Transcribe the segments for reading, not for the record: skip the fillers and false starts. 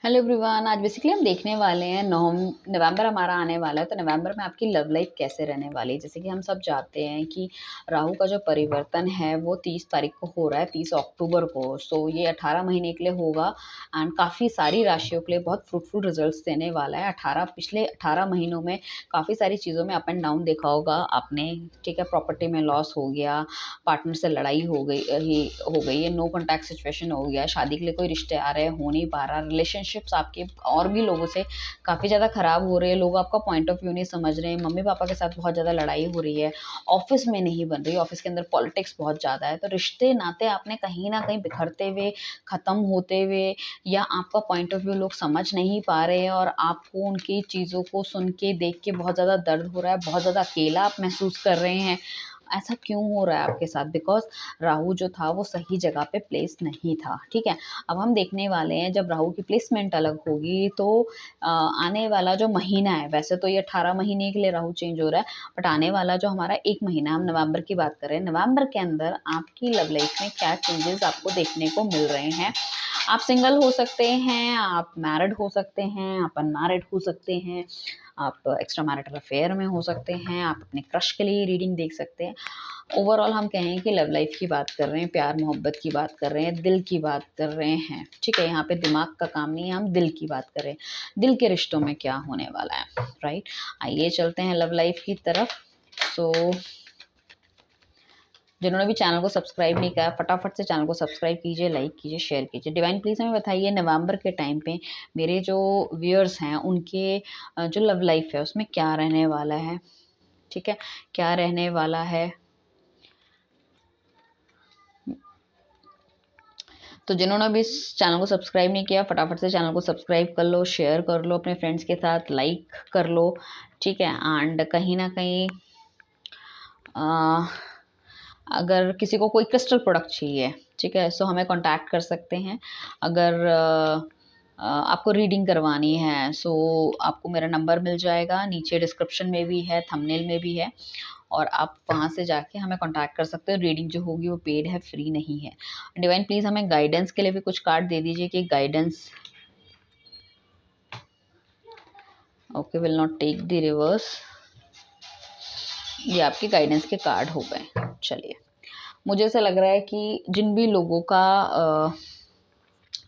Hello everyone. आज basically हम देखने वाले हैं नवंबर हमारा आने वाला है, तो नवंबर में आपकी लव लाइफ कैसे रहने वाली है। जैसे कि हम सब जानते हैं कि राहु का जो परिवर्तन है वो 30 तारीख को हो रहा है, 30 अक्टूबर को। सो ये 18 महीने के लिए होगा एंड काफ़ी सारी राशियों के लिए बहुत फ्रूटफुल रिजल्ट्स देने वाला है। पिछले 18 महीनों में काफ़ी सारी चीज़ों में अप एंड डाउन देखा होगा आपने, ठीक है। प्रॉपर्टी में लॉस हो गया, पार्टनर से लड़ाई हो गई है, नो कॉन्टैक्ट सिचुएशन हो गया, शादी के लिए कोई रिश्ते आ रहे हैं, हो नहीं पा रहा, रिलेशनशिप्स आपके और भी लोगों से काफ़ी ज़्यादा ख़राब हो रहे हैं, लोग आपका पॉइंट ऑफ व्यू नहीं समझ रहे हैं, मम्मी पापा के साथ बहुत ज़्यादा लड़ाई हो रही है, ऑफिस में नहीं बन रही, ऑफिस के अंदर पॉलिटिक्स बहुत ज़्यादा है। तो रिश्ते नाते आपने कहीं ना कहीं बिखरते हुए, ख़त्म होते हुए, या आपका पॉइंट ऑफ व्यू लोग समझ नहीं पा रहे हैं और आपको उनकी चीज़ों को सुन के देख के बहुत ज़्यादा दर्द हो रहा है, बहुत ज़्यादा अकेला आप महसूस कर रहे हैं। ऐसा क्यों हो रहा है आपके साथ? बिकॉज राहु जो था वो सही जगह पे प्लेस नहीं था, ठीक है। अब हम देखने वाले हैं जब राहु की प्लेसमेंट अलग होगी तो आने वाला जो महीना है, वैसे तो ये 18 महीने के लिए राहु चेंज हो रहा है, बट आने वाला जो हमारा एक महीना, हम नवंबर की बात कर रहे हैं, नवंबर के अंदर आपकी लव लाइफ में क्या चेंजेस आपको देखने को मिल रहे हैं। आप सिंगल हो सकते हैं, आप मैरिड हो सकते हैं, आप अनमैरिड हो सकते हैं, आप एक्स्ट्रा मैरिटल अफेयर में हो सकते हैं, आप अपने क्रश के लिए रीडिंग देख सकते हैं। ओवरऑल हम कहें कि लव लाइफ की बात कर रहे हैं, प्यार मोहब्बत की बात कर रहे हैं, दिल की बात कर रहे हैं, ठीक है। यहाँ पे दिमाग का काम नहीं है, हम दिल की बात कर रहे हैं, दिल के रिश्तों में क्या होने वाला है, राइट। आइए चलते हैं लव लाइफ की तरफ। सो जिन्होंने भी चैनल को सब्सक्राइब नहीं किया, फटाफट से चैनल को सब्सक्राइब कीजिए, लाइक कीजिए, शेयर कीजिए। डिवाइन प्लीज़ हमें बताइए नवंबर के टाइम पे मेरे जो व्यूअर्स हैं उनके जो लव लाइफ है उसमें क्या रहने वाला है, ठीक है, क्या रहने वाला है। तो जिन्होंने भी इस चैनल को सब्सक्राइब नहीं किया, फटाफट से चैनल को सब्सक्राइब कर लो, शेयर कर लो अपने फ्रेंड्स के साथ, लाइक कर लो, ठीक है। एंड कहीं ना कहीं अगर किसी को कोई क्रिस्टल प्रोडक्ट चाहिए, ठीक है, सो हमें कांटेक्ट कर सकते हैं। अगर आपको रीडिंग करवानी है सो आपको मेरा नंबर मिल जाएगा, नीचे डिस्क्रिप्शन में भी है, थंबनेल में भी है, और आप वहाँ से जाके हमें कांटेक्ट कर सकते हो। रीडिंग जो होगी वो पेड है, फ्री नहीं है। डिवाइन प्लीज़ हमें गाइडेंस के लिए भी कुछ कार्ड दे दीजिए कि guidance. Okay, will not take the reverse. ये आपके गाइडेंस के कार्ड हो गए। चलिए, मुझे ऐसा लग रहा है कि जिन भी लोगों का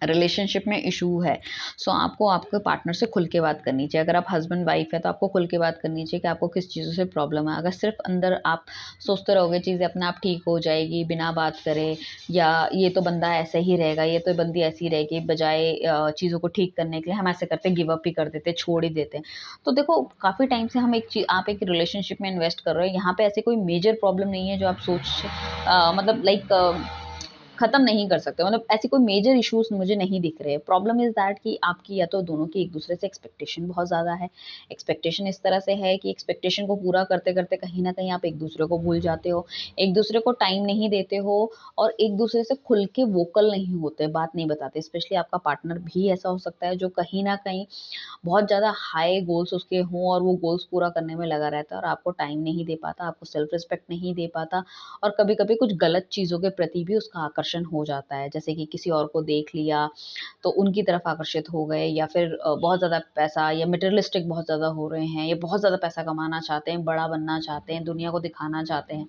रिलेशनशिप में इशू है, सो आपको आपके पार्टनर से खुल के बात करनी चाहिए। अगर आप हस्बैंड वाइफ है तो आपको खुल के बात करनी चाहिए कि आपको किस चीज़ों से प्रॉब्लम है। अगर सिर्फ अंदर आप सोचते रहोगे चीज़ें अपने आप ठीक हो जाएगी बिना बात करे, या ये तो बंदा ऐसे ही रहेगा, ये तो बंदी ऐसी रहेगी, बजाय चीज़ों को ठीक करने के लिए हम ऐसे करते, गिव अप ही कर देते, छोड़ ही देते हैं। तो देखो, काफ़ी टाइम से हम आप एक रिलेशनशिप में इन्वेस्ट कर रहे हो, यहाँ पे ऐसी कोई मेजर प्रॉब्लम नहीं है जो आप मतलब लाइक खत्म नहीं कर सकते। मतलब ऐसी कोई मेजर इश्यूज मुझे नहीं दिख रहे। प्रॉब्लम इज दैट कि आपकी या तो दोनों की एक दूसरे से एक्सपेक्टेशन बहुत ज़्यादा है। एक्सपेक्टेशन इस तरह से है कि एक्सपेक्टेशन को पूरा करते करते कहीं ना कहीं आप एक दूसरे को भूल जाते हो, एक दूसरे को टाइम नहीं देते हो, और एक दूसरे से खुल के वोकल नहीं होते, बात नहीं बताते। स्पेशली आपका पार्टनर भी ऐसा हो सकता है जो कहीं ना कहीं बहुत ज़्यादा हाई गोल्स उसके हों और वो गोल्स पूरा करने में लगा रहता है और आपको टाइम नहीं दे पाता, आपको सेल्फ रिस्पेक्ट नहीं दे पाता, और कभी कभी कुछ गलत चीज़ों के प्रति भी उसका आकर्षण हो जाता है। जैसे कि किसी और को देख लिया तो उनकी तरफ आकर्षित हो गए, या फिर बहुत ज़्यादा पैसा या मटेरियलिस्टिक बहुत ज़्यादा हो रहे हैं, या बहुत ज़्यादा पैसा कमाना चाहते हैं, बड़ा बनना चाहते हैं, दुनिया को दिखाना चाहते हैं।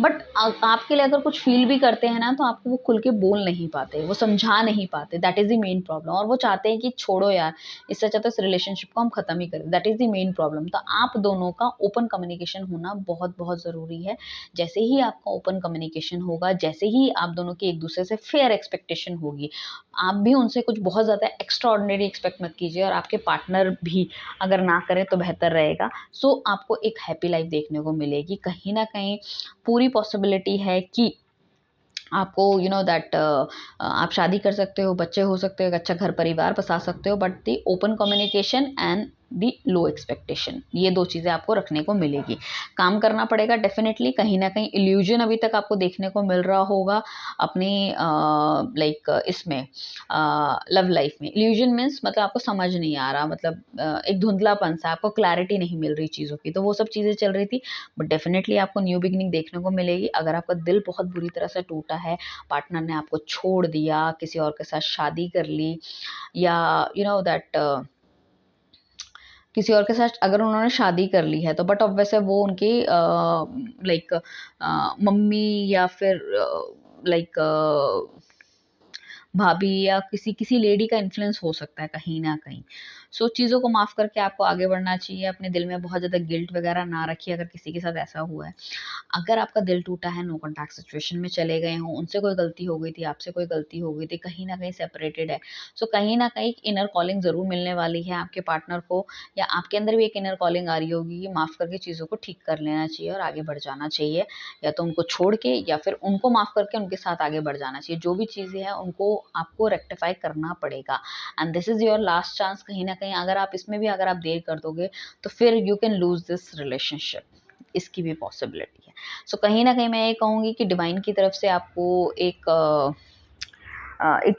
बट आपके लिए अगर कुछ फील भी करते हैं ना तो आपको वो खुल के बोल नहीं पाते, वो समझा नहीं पाते। That is the main problem. और वो चाहते हैं कि छोड़ो यार, इससे अच्छा तो इस रिलेशनशिप को हम ख़त्म ही करें। That is the main problem. तो आप दोनों का ओपन कम्युनिकेशन होना बहुत बहुत ज़रूरी है। जैसे ही आपका ओपन कम्युनिकेशन होगा, जैसे ही आप दोनों की एक दूसरे से फेयर एक्सपेक्टेशन होगी, आप भी उनसे कुछ बहुत ज़्यादा एक्स्ट्रा ऑर्डिनरी एक्सपेक्ट मत कीजिए, और आपके पार्टनर भी अगर ना करें तो बेहतर रहेगा। सो आपको एक हैप्पी लाइफ देखने को मिलेगी। कहीं ना कहीं पूरी पॉसिबिलिटी है कि आपको दैट आप शादी कर सकते हो, बच्चे हो सकते हो, एक अच्छा घर परिवार बसा सकते हो, but the open communication and the low expectation. ये 2 चीज़ें आपको रखने को मिलेगी। काम करना पड़ेगा डेफ़िनेटली, कहीं न कहीं इल्यूज़न अभी तक आपको देखने को मिल रहा होगा अपनी लाइक इसमें लव लाइफ़ में। इल्यूज़न मीन्स मतलब आपको समझ नहीं आ रहा, मतलब एक धुंधलापन-सा, आपको क्लैरिटी नहीं मिल रही चीज़ों की, तो वो सब चीज़ें चल रही थी। बट डेफ़िनेटली आपको न्यू बिगिनिंग देखने को मिलेगी। अगर आपका दिल बहुत बुरी तरह से टूटा है, पार्टनर ने आपको छोड़ दिया, किसी और के साथ शादी कर ली, या यू नो दैट किसी और के साथ अगर उन्होंने शादी कर ली है, तो बट अब वैसे वो उनकी लाइक मम्मी या फिर लाइक भाभी या किसी किसी लेडी का इन्फ्लुएंस हो सकता है कहीं न कहीं। सो चीज़ों को माफ़ करके आपको आगे बढ़ना चाहिए, अपने दिल में बहुत ज़्यादा गिल्ट वगैरह ना रखिए अगर किसी के साथ ऐसा हुआ है। अगर आपका दिल टूटा है, नो कॉन्टैक्ट सिचुएशन में चले गए हों, उनसे कोई गलती हो गई थी, आपसे कोई गलती हो गई थी, कहीं न कहीं सेपरेटेड है, सो कहीं न कहीं इनर कॉलिंग ज़रूर मिलने वाली है आपके पार्टनर को, या आपके अंदर भी एक इनर कॉलिंग आ रही होगी कि माफ़ करके चीज़ों को ठीक कर लेना चाहिए और आगे बढ़ जाना चाहिए। या तो उनको छोड़ के या फिर उनको माफ़ करके उनके साथ आगे बढ़ जाना चाहिए। जो भी चीज़ें हैं उनको आपको रेक्टिफ़ाई करना पड़ेगा, and this is your last chance. कहीं न कहीं अगर आप इसमें भी अगर आप देर कर दोगे, तो फिर you can lose this relationship, इसकी भी पॉसिबिलिटी है। सो कहीं न कहीं मैं ये कहूँगी कि डिवाइन की तरफ से आपको एक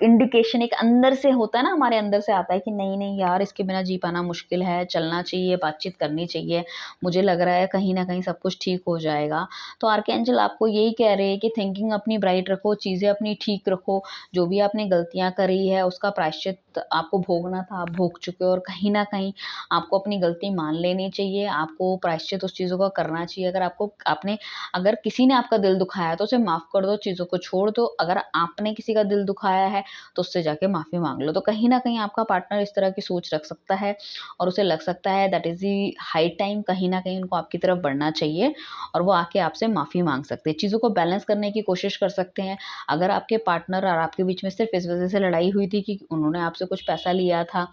इंडिकेशन, एक अंदर से होता है ना, हमारे अंदर से आता है कि नहीं नहीं यार, इसके बिना जी पाना मुश्किल है, चलना चाहिए, बातचीत करनी चाहिए, मुझे लग रहा है कहीं ना कहीं सब कुछ ठीक हो जाएगा। तो आर्कएंजल आपको यही कह रहे हैं कि थिंकिंग अपनी ब्राइट रखो, चीज़ें अपनी ठीक रखो, जो भी आपने गलतियां करी है उसका प्रायश्चित आपको भोगना था, आप भोग चुके हो, और कहीं ना कहीं आपको अपनी गलती मान लेनी चाहिए, आपको प्रायश्चित उस चीज़ों का करना चाहिए। अगर आपको आपने अगर किसी ने आपका दिल दुखाया तो उसे माफ़ कर दो, चीज़ों को छोड़ दो। अगर आपने किसी का दिल दुखाया है तो उससे जाके माफ़ी माँग लो। तो कहीं न कहीं आपका पार्टनर इस तरह की सोच रख सकता है और उसे लग सकता है that is the high time, कहीं न कहीं उनको आपकी तरफ बढ़ना चाहिए और वो आके आपसे माफ़ी माँग सकते हैं। चीज़ों को बैलेंस करने की कोशिश कर सकते हैं। अगर आपके पार्टनर और आपके बीच में सिर्फ़ इस वज़ह से लड़ाई हुई थी कि उन्होंने आपसे कुछ पैसा लिया था,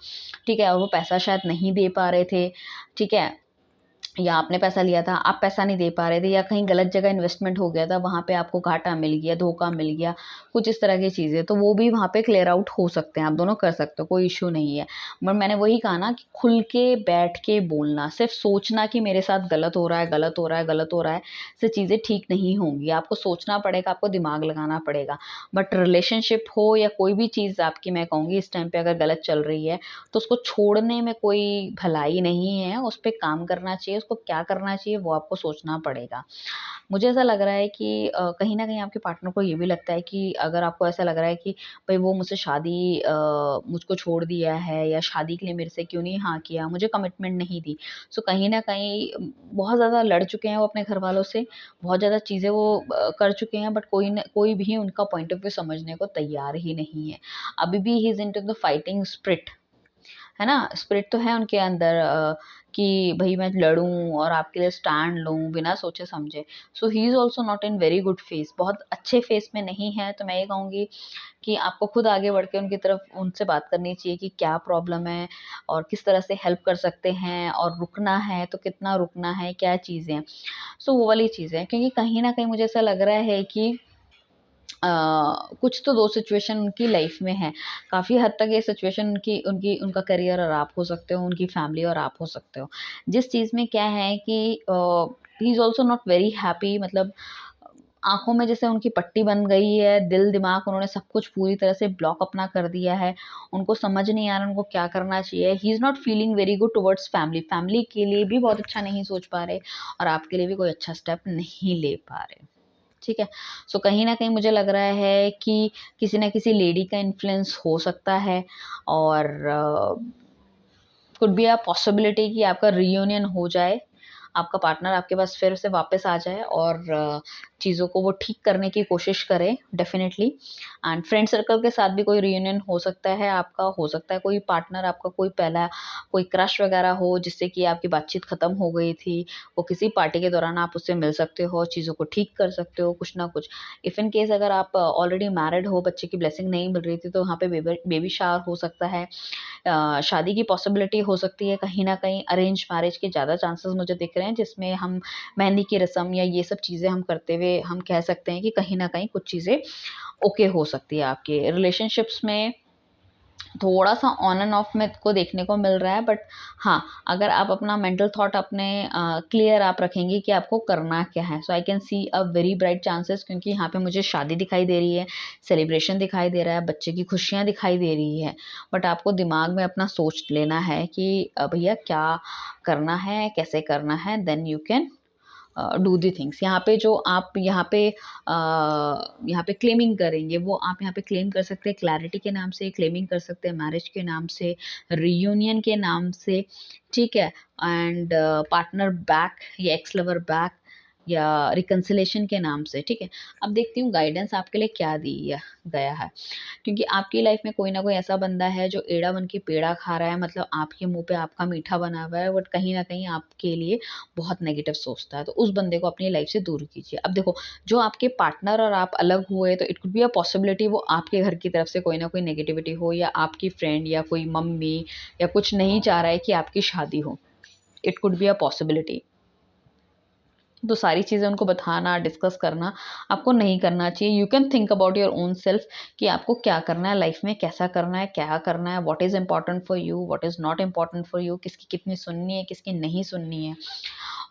ठीक है? और वो पैसा शायद नहीं दे पा रहे थे, ठीक है? या आपने पैसा लिया था, आप पैसा नहीं दे पा रहे थे, या कहीं गलत जगह इन्वेस्टमेंट हो गया था, वहाँ पे आपको घाटा मिल गया, धोखा मिल गया, कुछ इस तरह की चीज़ें, तो वो भी वहाँ पे क्लियर आउट हो सकते हैं, आप दोनों कर सकते हो, कोई इश्यू नहीं है। बट मैंने वही कहा ना कि खुल के बैठ के बोलना, सिर्फ़ सोचना कि मेरे साथ गलत हो रहा है, गलत हो रहा है, गलत हो रहा है, से चीज़ें ठीक नहीं होंगी। आपको सोचना पड़ेगा, आपको दिमाग लगाना पड़ेगा। बट रिलेशनशिप हो या कोई भी चीज़ आपकी, मैं कहूँगी इस टाइम पे अगर गलत चल रही है, तो उसको छोड़ने में कोई भलाई नहीं है, उस पे काम करना चाहिए, उसको क्या करना चाहिए वो आपको सोचना पड़ेगा। मुझे ऐसा लग रहा है कि कहीं न कहीं आपके पार्टनर को ये भी लगता है कि अगर आपको ऐसा लग रहा है कि भई वो मुझसे मुझको छोड़ दिया है, या शादी के लिए मेरे से क्यों नहीं हाँ किया, मुझे कमिटमेंट नहीं दी। सो कहीं न कहीं बहुत ज़्यादा लड़ चुके हैं वो अपने घरवालों से, बहुत ज़्यादा चीज़ें वो कर चुके हैं, बट कोई भी उनका पॉइंट ऑफ व्यू समझने को तैयार ही नहीं है। अभी भी he is into the fighting spirit, है ना? स्पिरिट तो है उनके अंदर कि भई मैं लड़ूँ और आपके लिए स्टैंड लूँ बिना सोचे-समझे। So he is also not in very good phase, बहुत अच्छे फेज़ में नहीं है। तो मैं ये कहूँगी कि आपको खुद आगे बढ़ के उनकी तरफ उनसे बात करनी चाहिए कि क्या प्रॉब्लम है और किस तरह से हेल्प कर सकते हैं, और रुकना है तो कितना रुकना है, क्या चीज़ें हैं। सो वो वाली चीज़ें हैं, क्योंकि कहीं न कहीं मुझे ऐसा लग रहा है कि अ, कुछ तो 2 सिचुएशन उनकी लाइफ में है। काफ़ी हद तक ये सिचुएशन उनकी उनकी उनका करियर और आप हो सकते हो, उनकी फैमिली और आप हो सकते हो। जिस चीज़ में क्या है कि ही is also not very happy, मतलब आँखों में जैसे उनकी पट्टी बन गई है, दिल-दिमाग उन्होंने सब कुछ पूरी तरह से ब्लॉक अपना कर दिया है। उनको समझ नहीं आ रहा उनको क्या करना चाहिए। He is not feeling very good towards family. Family के लिए भी बहुत अच्छा नहीं सोच पा रहे और आपके लिए भी कोई अच्छा स्टेप नहीं ले पा रहे। ठीक है? सो कहीं न कहीं मुझे लग रहा है कि किसी न किसी लेडी का इन्फ्लुएंस हो सकता है, और कुड बी अ पॉसिबिलिटी कि आपका रियूनियन हो जाए, आपका पार्टनर आपके पास फिर से वापस आ जाए और चीज़ों को वो ठीक करने की कोशिश करे डेफ़िनेटली। एंड फ्रेंड सर्कल के साथ भी कोई रियूनियन हो सकता है आपका, हो सकता है कोई पार्टनर आपका कोई पहला कोई क्रश वग़ैरह हो जिससे कि आपकी बातचीत ख़त्म हो गई थी, वो किसी पार्टी के दौरान आप उससे मिल सकते हो, चीज़ों को ठीक कर सकते हो कुछ ना कुछ। इफ इन केस अगर आप ऑलरेडी मैरिड हो, बच्चे की ब्लेसिंग नहीं मिल रही थी, तो वहाँ पे बेबी शावर हो सकता है। शादी की पॉसिबिलिटी हो सकती है, कहीं न कहीं अरेंज मैरिज के ज़्यादा चांसेस मुझे दिख रहे हैं, जिसमें हम मेहंदी की रस्म या ये सब चीज़ें हम करते हुए हम कह सकते हैं कि कहीं न कहीं कुछ चीज़ें ओके हो सकती है आपके रिलेशनशिप्स में। थोड़ा-सा ऑन एंड ऑफ मेरे को देखने को मिल रहा है, बट हाँ, अगर आप अपना मेंटल थॉट अपने क्लियर आप रखेंगे कि आपको करना क्या है, so I can see a very bright chances, क्योंकि यहाँ पे मुझे शादी दिखाई दे रही है, सेलिब्रेशन दिखाई दे रहा है, बच्चे की खुशियाँ दिखाई दे रही है। बट आपको दिमाग में अपना सोच लेना है कि भैया क्या करना है, कैसे करना है, then you can do the things. यहाँ पे जो आप यहाँ पे क्लेमिंग करेंगे, वो आप यहाँ पे क्लेम कर सकते हैं क्लैरिटी के नाम से, क्लेमिंग कर सकते हैं मैरिज के नाम से, रियूनियन के नाम से, ठीक है, एंड पार्टनर बैक या एक्स लवर बैक या रिकन्सिलेशन के नाम से, ठीक है। अब देखती हूँ गाइडेंस आपके लिए क्या दी गया है, क्योंकि आपकी लाइफ में कोई ना कोई ऐसा बंदा है जो एड़ा बन के पेड़ा खा रहा है, मतलब आपके मुंह पे आपका मीठा बना हुआ है, बट कहीं ना कहीं आपके लिए बहुत नेगेटिव सोचता है, तो उस बंदे को अपनी लाइफ से दूर कीजिए। अब देखो, जो आपके पार्टनर और आप अलग हुए, तो it could be a possibility वो आपके घर की तरफ से कोई ना कोई नेगेटिविटी हो, या आपकी फ्रेंड या कोई मम्मी या कुछ नहीं चाह रहा है कि आपकी शादी हो, it could be a possibility. तो सारी चीज़ें उनको बताना, डिस्कस करना आपको नहीं करना चाहिए। You can think about your own self कि आपको क्या करना है लाइफ में, कैसा करना है, क्या करना है, what is important for you, what is not important for you, किसकी कितनी सुननी है, किसकी नहीं सुननी है।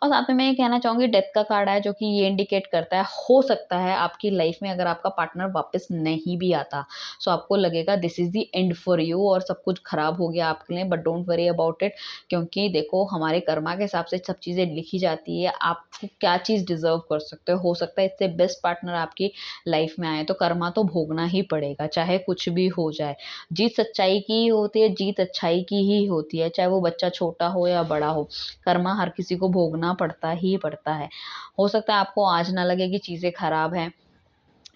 और साथ में मैं ये कहना चाहूँगी, डेथ का कार्ड है जो कि ये इंडिकेट करता है, हो सकता है आपकी लाइफ में अगर आपका पार्टनर वापस नहीं भी आता, सो आपको लगेगा this is the end for you और सब कुछ खराब हो गया आपके लिए, but don't worry about it, क्योंकि देखो हमारे कर्मा के हिसाब से सब चीज़ें लिखी जाती है। आपको क्या चीज़ डिज़र्व कर सकते हो सकता है इससे बेस्ट पार्टनर आपकी लाइफ में आए, तो कर्मा तो भोगना ही पड़ेगा, चाहे कुछ भी हो जाए। जीत सच्चाई की ही होती है, जीत अच्छाई की ही होती है, चाहे वो बच्चा छोटा हो या बड़ा हो, कर्मा हर किसी को भोगना पड़ता ही पड़ता है। हो सकता है आपको आज ना लगे कि चीज़ें खराब हैं,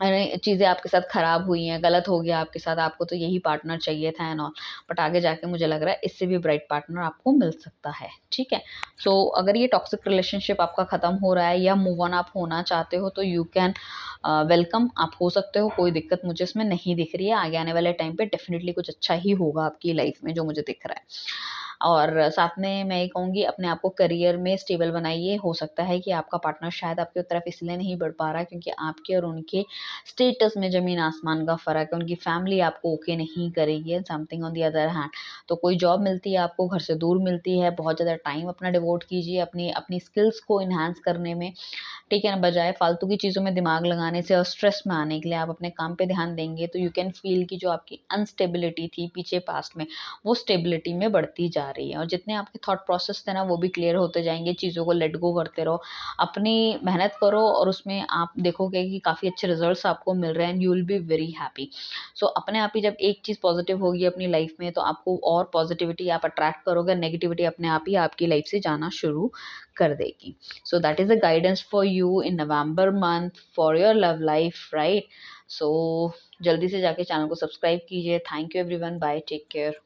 अरे चीज़ें आपके साथ खराब हुई हैं, गलत हो गया आपके साथ, आपको तो यही पार्टनर चाहिए था एंड ऑल, बट आगे जाके मुझे लग रहा है इससे भी ब्राइट पार्टनर आपको मिल सकता है, ठीक है। सो अगर ये टॉक्सिक रिलेशनशिप आपका ख़त्म हो रहा है या मूव ऑन आप होना चाहते हो, तो यू कैन वेलकम, आप हो सकते हो, कोई दिक्कत मुझे इसमें नहीं दिख रही है। आगे आने वाले टाइम पे डेफिनेटली कुछ अच्छा ही होगा आपकी लाइफ में, जो मुझे दिख रहा है। और साथ में मैं ये कहूँगी, अपने आप को करियर में स्टेबल बनाइए। हो सकता है कि आपका पार्टनर शायद आपकी तरफ इसलिए नहीं बढ़ पा रहा है क्योंकि आपके और उनके स्टेटस में ज़मीन आसमान का फ़र्क है, उनकी फैमिली आपको ओके नहीं करेगी। Something on the other hand, तो कोई जॉब मिलती है आपको, घर से दूर मिलती है, बहुत ज़्यादा टाइम अपना डिवोट कीजिए अपनी अपनी स्किल्स को इन्हांस करने में, ठीक है ना, बजाय फालतू की चीज़ों में दिमाग लगाने से और स्ट्रेस में आने के लिए आप अपने काम पे ध्यान देंगे, तो यू कैन फील कि जो आपकी अनस्टेबिलिटी थी पीछे पास्ट में, वो स्टेबिलिटी में बढ़ती जा रही है, और जितने आपके थॉट प्रोसेस थे ना वो भी क्लियर होते जाएंगे। चीज़ों को लेट गो करते रहो, अपनी मेहनत करो, और उसमें आप देखोगे कि काफ़ी अच्छे रिजल्ट्स आपको मिल रहे हैं, you will be very happy. So अपने आप ही जब एक चीज़ पॉजिटिव होगी अपनी लाइफ में, तो आपको और पॉजिटिविटी आप अट्रैक्ट करोगे, नेगेटिविटी अपने आप ही आपकी लाइफ से जाना शुरू कर देगी। So that is a guidance for you in November month for your love life, right? So जल्दी से जाके चैनल को सब्सक्राइब कीजिए। Thank you everyone, bye, take care.